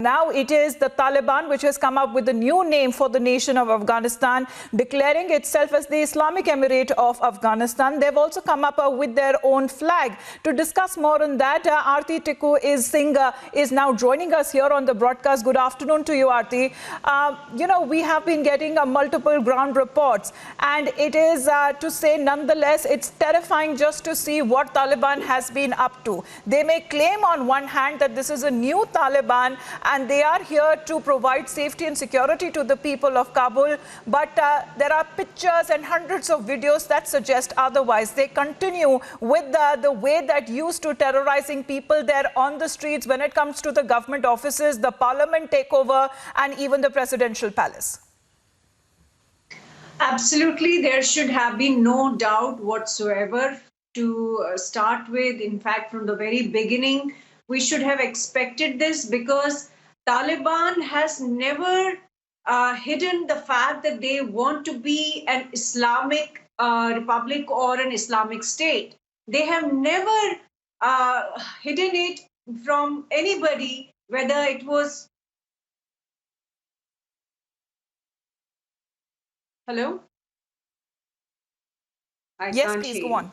Now it is the Taliban which has come up with a new name for the nation of Afghanistan, declaring itself as the Islamic Emirate of Afghanistan. They've also come up with their own flag. To discuss more on that, Aarti Tikoo Singh is now joining us here on the broadcast. Good afternoon to you, Aarti. We have been getting multiple ground reports, and it is to say nonetheless, it's terrifying just to see what Taliban has been up to. They may claim on one hand that this is a new Taliban, and they are here to provide safety and security to the people of Kabul. But there are pictures and hundreds of videos that suggest otherwise. They continue with the way that used to terrorizing people there on the streets when it comes to the government offices, the parliament takeover, and even the presidential palace. Absolutely. There should have been no doubt whatsoever to start with. In fact, from the very beginning, we should have expected this, because Taliban has never hidden the fact that they want to be an Islamic republic or an Islamic state. They have never hidden it from anybody, whether it was... Hello? Yes, please go on.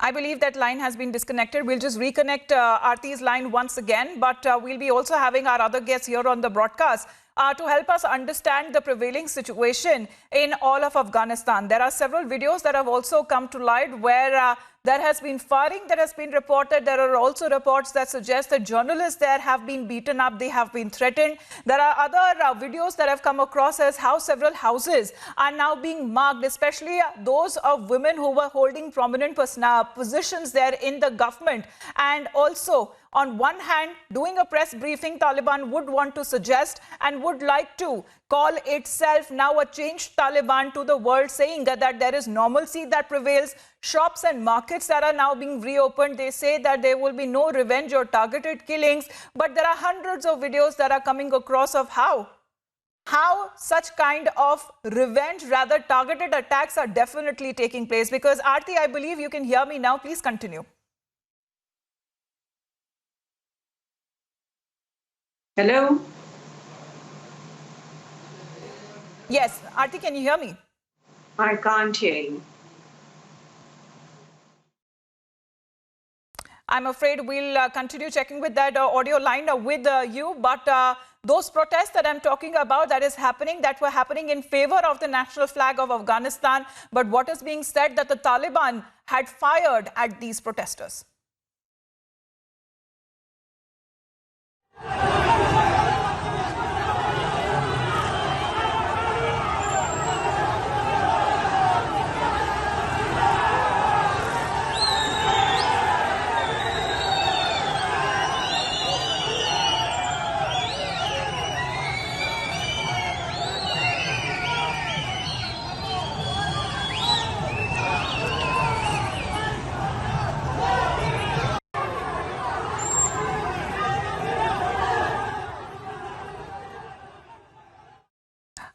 I believe that line has been disconnected. We'll just reconnect Aarti's line once again, but we'll be also having our other guests here on the broadcast to help us understand the prevailing situation in all of Afghanistan. There are several videos that have also come to light where there has been firing that has been reported. There are also reports that suggest that journalists there have been beaten up, they have been threatened. There are other videos that have come across as how several houses are now being marked, especially those of women who were holding prominent positions there in the government. And also, on one hand, doing a press briefing, Taliban would want to suggest and would like to call itself now a changed Taliban to the world, saying that there is normalcy that prevails. Shops and markets that are now being reopened. They say that there will be no revenge or targeted killings. But there are hundreds of videos that are coming across of how such kind of revenge, rather targeted attacks are definitely taking place. Because Aarti, I believe you can hear me now. Please continue. Hello? Yes, Aarti, can you hear me? I can't hear you. I'm afraid we'll continue checking with that audio line with you. But those protests that I'm talking about that were happening in favor of the national flag of Afghanistan. But what is being said that the Taliban had fired at these protesters.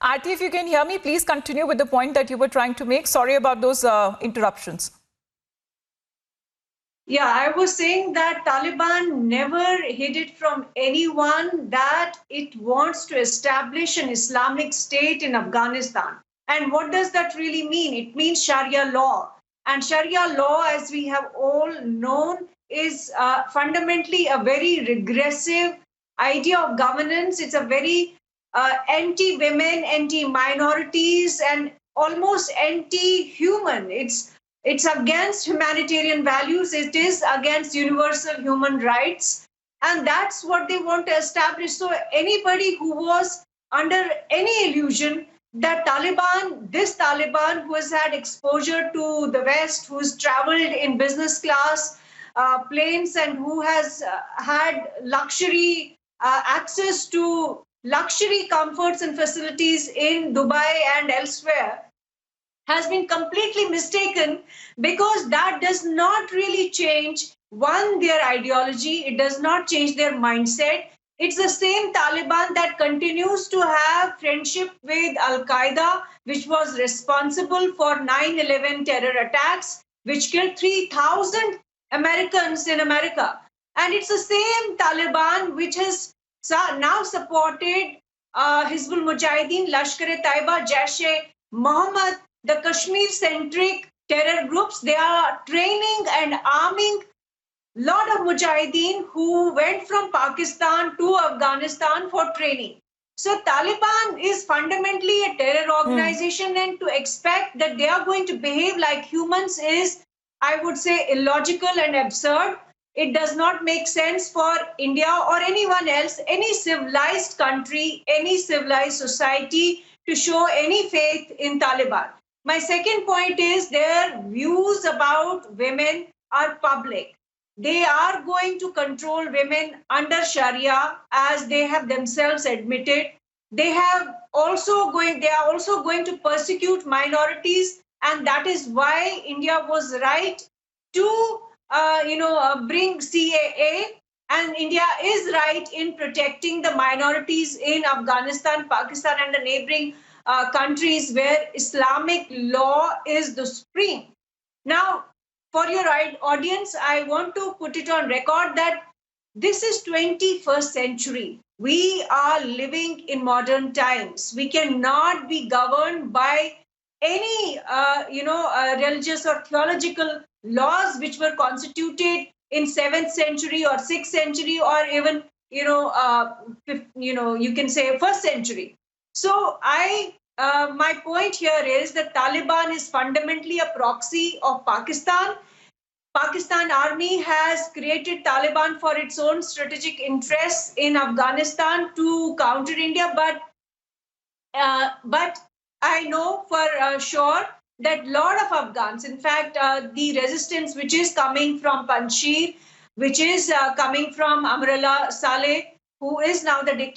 Aarti, if you can hear me, please continue with the point that you were trying to make. Sorry about those interruptions. Yeah, I was saying that Taliban never hid it from anyone that it wants to establish an Islamic state in Afghanistan. And what does that really mean? It means Sharia law. And Sharia law, as we have all known, is fundamentally a very regressive idea of governance. It's a very anti-women, anti-minorities, and almost anti-human. It's against humanitarian values. It is against universal human rights. And that's what they want to establish. So anybody who was under any illusion that this Taliban who has had exposure to the West, who's traveled in business class planes, and who has had luxury access to luxury comforts and facilities in Dubai and elsewhere, has been completely mistaken, because that does not really change, one, their ideology. It does not change their mindset. It's the same Taliban that continues to have friendship with Al-Qaeda, which was responsible for 9/11 terror attacks. which killed 3,000 Americans in America. And it's the same Taliban which has now supported Hizbul Mujahideen, Lashkar-e-Taiba, Jaish-e-Mohammed, the Kashmir-centric terror groups. They are training and arming lot of mujahideen who went from Pakistan to Afghanistan for training. So Taliban is fundamentally a terror organization, and to expect that they are going to behave like humans is, I would say, illogical and absurd. It does not make sense for India or anyone else, any civilized country, any civilized society to show any faith in Taliban. My second point is their views about women are public. They are going to control women under Sharia, as they have themselves admitted. They are also going to persecute minorities, and that is why India was right to bring CAA, and India is right in protecting the minorities in Afghanistan, Pakistan, and the neighboring countries where Islamic law is the supreme. Now, for your audience, I want to put it on record that this is 21st century. We are living in modern times. We cannot be governed by any, religious or theological laws which were constituted in 7th century or 6th century or even, you can say 1st century. So my point here is that Taliban is fundamentally a proxy of Pakistan. Pakistan army has created Taliban for its own strategic interests in Afghanistan to counter India, but I know for sure that lot of Afghans, in fact, the resistance which is coming from Panjshir, which is coming from Amrullah Saleh, who is now the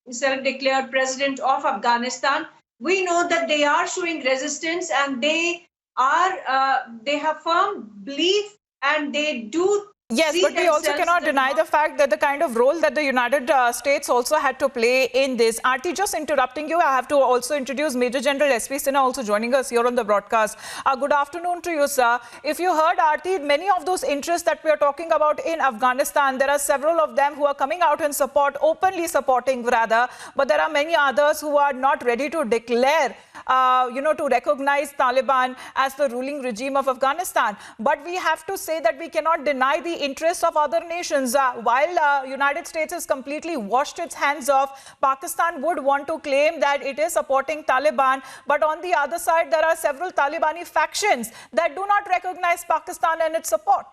self-declared president of Afghanistan, we know that they are showing resistance, and they have firm belief, and they do. Yes, but we also cannot deny the fact that the kind of role that the United States also had to play in this. Aarti, just interrupting you, I have to also introduce Major General S.P. Sinha, also joining us here on the broadcast. Good afternoon to you, sir. If you heard, Aarti, many of those interests that we are talking about in Afghanistan, there are several of them who are coming out in support, openly supporting rather, but there are many others who are not ready to declare, to recognize Taliban as the ruling regime of Afghanistan. But we have to say that we cannot deny the interests of other nations. While United States has completely washed its hands off, Pakistan would want to claim that it is supporting Taliban, but on the other side there are several Talibani factions that do not recognize Pakistan and its support.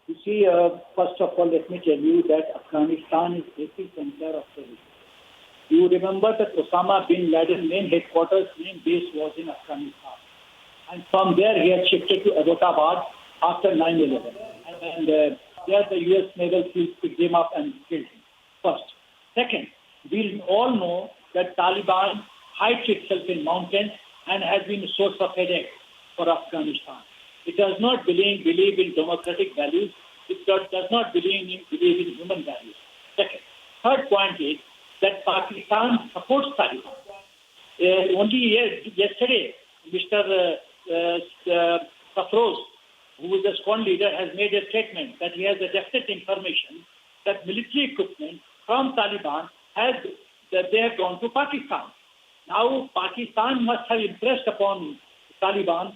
You see, first of all, let me tell you that Afghanistan is epicenter of terrorism. You remember that Osama bin Laden main headquarters, main base was in Afghanistan. And from there he had shifted to Abbottabad after 9/11. And there the US naval fleet picked him up and killed him. First. Second, we all know that Taliban hides itself in mountains and has been a source of headache for Afghanistan. It does not believe in democratic values. It does not believe in human values. Second. Third point is that Pakistan supports Taliban. Only yesterday, Mr. Safroz, who is a squad leader, has made a statement that he has a definite information that military equipment from Taliban that they have gone to Pakistan. Now, Pakistan must have impressed upon Taliban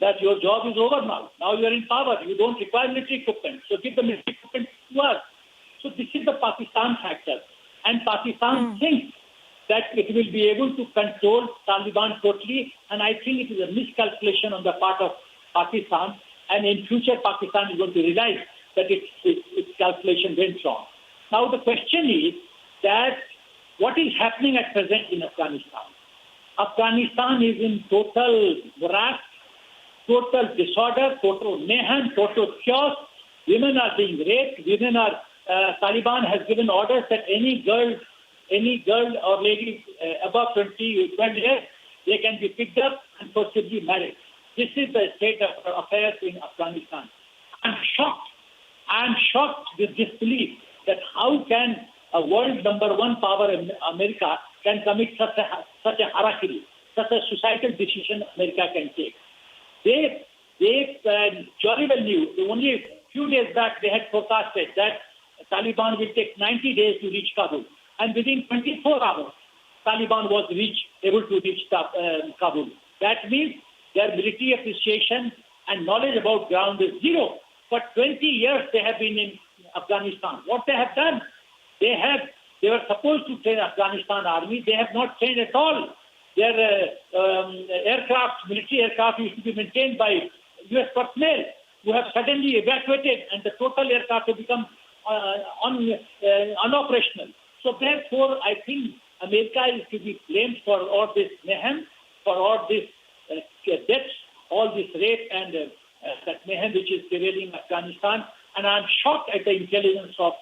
that your job is over now. Now you are in power. You don't require military equipment. So give the military equipment to us. So this is the Pakistan factor. And Pakistan thinks that it will be able to control Taliban totally. And I think it is a miscalculation on the part of Pakistan. And in future, Pakistan is going to realize that its calculation went wrong. Now the question is that what is happening at present in Afghanistan? Afghanistan is in total morass, total disorder, total mayhem, total chaos. Women are being raped. Taliban has given orders that any girl or lady above 12 years, they can be picked up and forcibly married. This is the state of affairs in Afghanistan. I'm shocked with disbelief that how can a world number one power, America, can commit such a harakiri, such a suicidal decision America can take. They jolly well knew. Only a few days back, they had forecasted that Taliban will take 90 days to reach Kabul. And within 24 hours, Taliban was able to reach Kabul. That means their military appreciation and knowledge about ground is zero. For 20 years, they have been in Afghanistan. What they have done, they were supposed to train Afghanistan army. They have not trained at all. Their military aircraft used to be maintained by U.S. personnel who have suddenly evacuated, and the total aircraft have become unoperational. So therefore, I think America is to be blamed for all this mayhem, for all this deaths, all this rape and that mayhem which is prevailing in Afghanistan. And I'm shocked at the intelligence of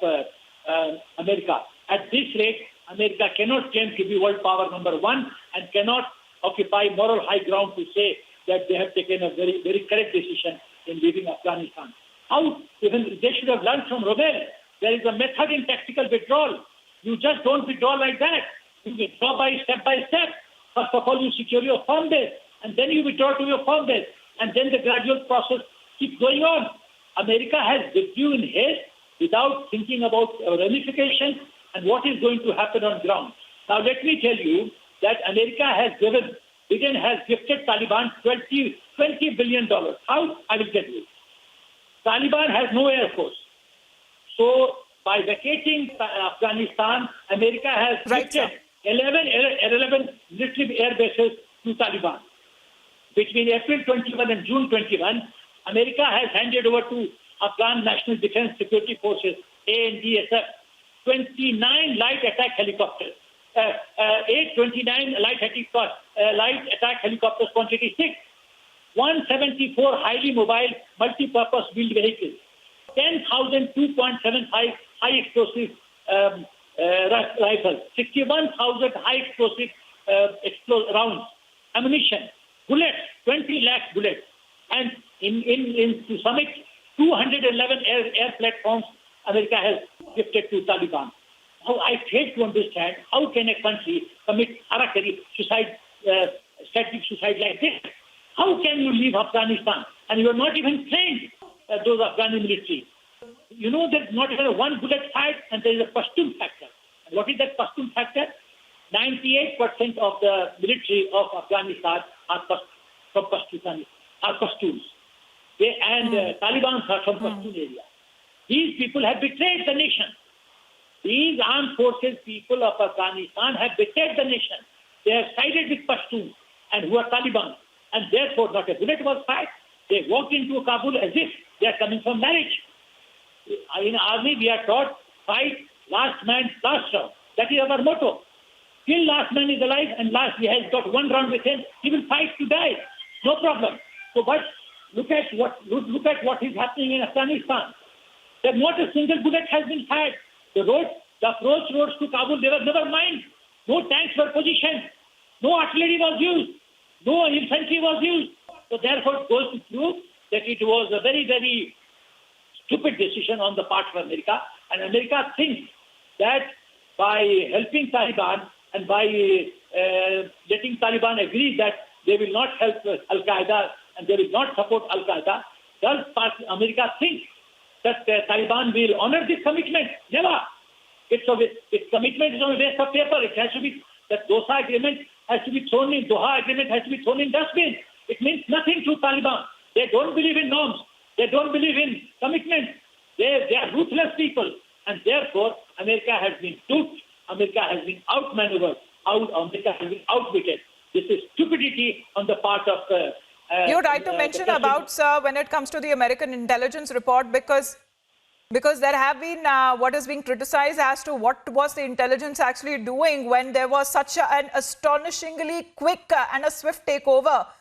America. At this rate, America cannot claim to be world power number one and cannot occupy moral high ground to say that they have taken a very, very correct decision in leaving Afghanistan. How? Even they should have learned from Rommel. There is a method in tactical withdrawal. You just don't withdraw like that. You withdraw by step. First of all, you secure your firm base, and then you withdraw to your firm base, and then the gradual process keeps going on. America has withdrew in haste without thinking about ramifications and what is going to happen on ground. Now, let me tell you that America has gifted Taliban $20 billion. How? I will tell you. Taliban has no air force. So, by vacating Afghanistan, America has gifted 11 military air bases to Taliban. Between April 21 and June 21, America has handed over to Afghan National Defense Security Forces, ANDSF, 29 light attack helicopters. 829 light attack helicopters, quantity 6. 174 highly mobile multi-purpose wheeled vehicles. 10,000 2.75 high explosive rifles. 61,000 high explosive rounds. Ammunition. Bullets. 20 lakh bullets. And to summit, 211 air platforms America has gifted to Taliban. Now, I fail to understand how can a country commit harakiri strategic suicide like this? How can you leave Afghanistan and you are not even trained those Afghani military? You know there's not even one bullet fired and there is a Pashtun factor. And what is that Pashtun factor? 98% of the military of Afghanistan are from Pashtuns. Taliban are from Pashtun area. These people have betrayed the nation. These armed forces people of Afghanistan have betrayed the nation. They have sided with Pashtuns and who are Taliban. And therefore not a bullet was fired. They walked into Kabul as if they are coming from marriage. In army we are taught, fight last man, last round. That is our motto. Till last man is alive and last he has got one round with him, he will fight to die. No problem. So but look at what is happening in Afghanistan. That not a single bullet has been fired. The approach roads to Kabul, they were never mined. No tanks were positioned. No artillery was used. No infantry was used. So therefore it goes to prove that it was a very, very stupid decision on the part of America. And America thinks that by helping Taliban and by letting Taliban agree that they will not help Al-Qaeda and they will not support Al-Qaeda, does America think that Taliban will honor this commitment? Never. Its commitment is on a waste of paper. It has to be, that Doha agreement has to be thrown in, Doha agreement has to be thrown in dustbin. It means nothing to Taliban. They don't believe in norms. They don't believe in commitment. They are ruthless people. And therefore, America has been duped. America has been outmaneuvered. America has been outwitted. This is stupidity on the part of you're right to mention about, sir, when it comes to the American intelligence report, because there have been what is being criticized as to what was the intelligence actually doing when there was such an astonishingly quick and a swift takeover